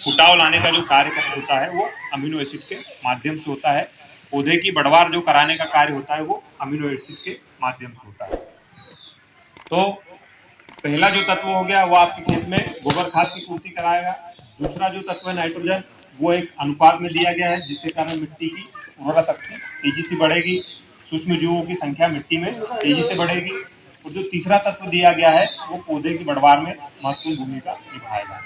फुटाव लाने का जो कार्य होता है वो अमीनो एसिड के माध्यम से होता है। पौधे की बढ़वार जो कराने का कार्य होता है वो अमीनो एसिड के माध्यम से होता है। तो पहला जो तत्व हो गया वो आपके खेत में गोबर खाद की पूर्ति कराएगा। दूसरा जो तत्व है नाइट्रोजन, वो एक अनुपात में दिया गया है जिसके कारण मिट्टी की उर्वरा शक्ति तेजी से बढ़ेगी, सूक्ष्म जीवों की संख्या मिट्टी में तेजी से बढ़ेगी। और जो तीसरा तत्व दिया गया है वो पौधे की बढ़वार में महत्वपूर्ण भूमिका निभाएगा।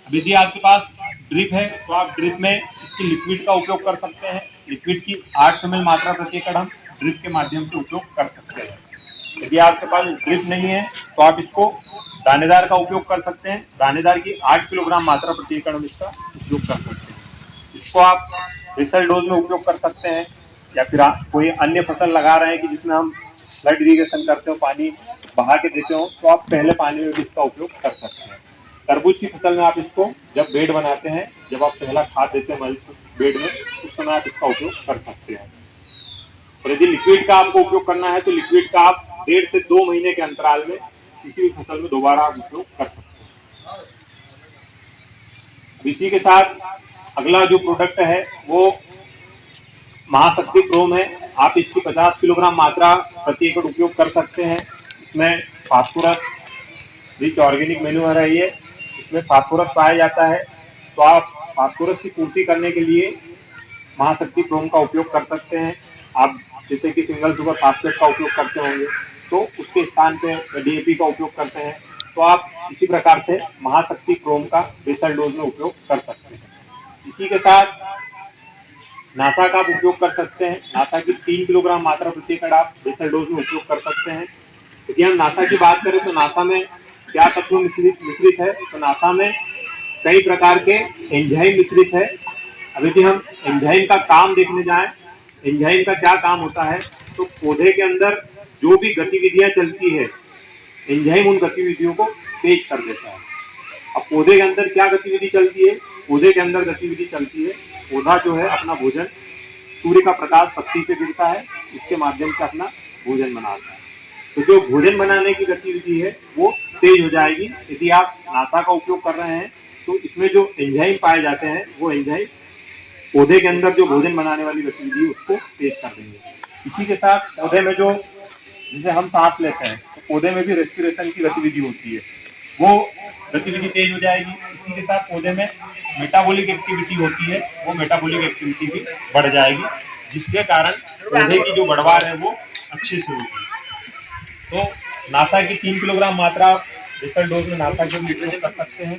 अब यदि आपके पास ड्रिप है तो आप ड्रिप में इसकी लिक्विड का उपयोग कर सकते हैं। लिक्विड की 8 ml मात्रा प्रति एकड़ हम ड्रिप के माध्यम से उपयोग कर सकते हैं। यदि आपके पास ड्रिप नहीं है तो आप इसको दानेदार का उपयोग कर सकते हैं। दानेदार की 8 किलोग्राम मात्रा प्रति एकड़ हम इसका उपयोग कर सकते हैं। इसको आप बेसल डोज में उपयोग कर सकते हैं, या फिर आप कोई अन्य फसल लगा रहे हैं कि जिसमें हम फ्लड इरीगेशन करते हो, पानी बहा के देते हो, तो आप पहले पानी में भी इसका उपयोग कर सकते हैं। तरबूज की फसल में आप इसको जब बेड बनाते हैं, जब आप पहला खाद देते हैं मल्च बेड में, उस समय आप इसका उपयोग कर सकते हैं। और यदि लिक्विड का आपको उपयोग करना है तो लिक्विड का आप 1.5 से 2 महीने के अंतराल में किसी भी फसल में दोबारा आप उपयोग कर सकते हैं। इसी के साथ अगला जो प्रोडक्ट है वो महाशक्ति क्रोम है। आप इसकी 50 किलोग्राम मात्रा प्रति एकड़ उपयोग कर सकते हैं। इसमें फास्फोरस रिच ऑर्गेनिक मैन्योर है, ये इसमें फास्फोरस पाया जाता है। तो आप फास्फोरस की पूर्ति करने के लिए महाशक्ति क्रोम का उपयोग कर सकते हैं। आप जैसे कि सिंगल सुपर फास्फेट का उपयोग करते होंगे तो उसके स्थान पे डीएपी का उपयोग करते हैं, तो आप इसी प्रकार से महाशक्ति क्रोम का बेसल डोज में उपयोग कर सकते हैं। इसी के साथ नासा का आप उपयोग कर सकते हैं। नासा की 3 किलोग्राम मात्रा प्रति एकड़ आप बेसल डोज में उपयोग कर सकते हैं। यदि हम नासा की बात करें तो नासा में क्या तत्व मिश्रित है, तो नासा में कई प्रकार के एंजाइम मिश्रित है। अब यदि हम एंजाइम का काम देखने जाएं, एंजाइम का क्या काम होता है, तो पौधे के अंदर जो भी गतिविधियां चलती है, एंजाइम उन गतिविधियों को तेज कर देता है। अब पौधे के अंदर क्या गतिविधि चलती है, पौधे के अंदर गतिविधि चलती है, पौधा जो है अपना भोजन, सूर्य का प्रकाश पत्ती पे गिरता है, इसके माध्यम से अपना भोजन बनाता है। तो जो भोजन बनाने की गतिविधि है वो तेज हो जाएगी। यदि आप नासा का उपयोग कर रहे हैं तो इसमें जो एंजाइम पाए जाते हैं वो एंजाइम पौधे के अंदर जो भोजन बनाने वाली गतिविधि है उसको तेज कर देंगे। इसी के साथ पौधे में जो जिसे हम सांस लेते हैं, तो पौधे में भी रेस्पिरेशन की गतिविधि होती है, वो गतिविधि तेज हो जाएगी। इसी के साथ पौधे में मेटाबॉलिक एक्टिविटी होती है, वो मेटाबॉलिक एक्टिविटी भी बढ़ जाएगी, जिसके कारण पौधे की जो बढ़वार है वो अच्छे से होगी। तो नासा की 3 किलोग्राम मात्रा बेसल डोज में नासा के उपयोग कर सकते हैं।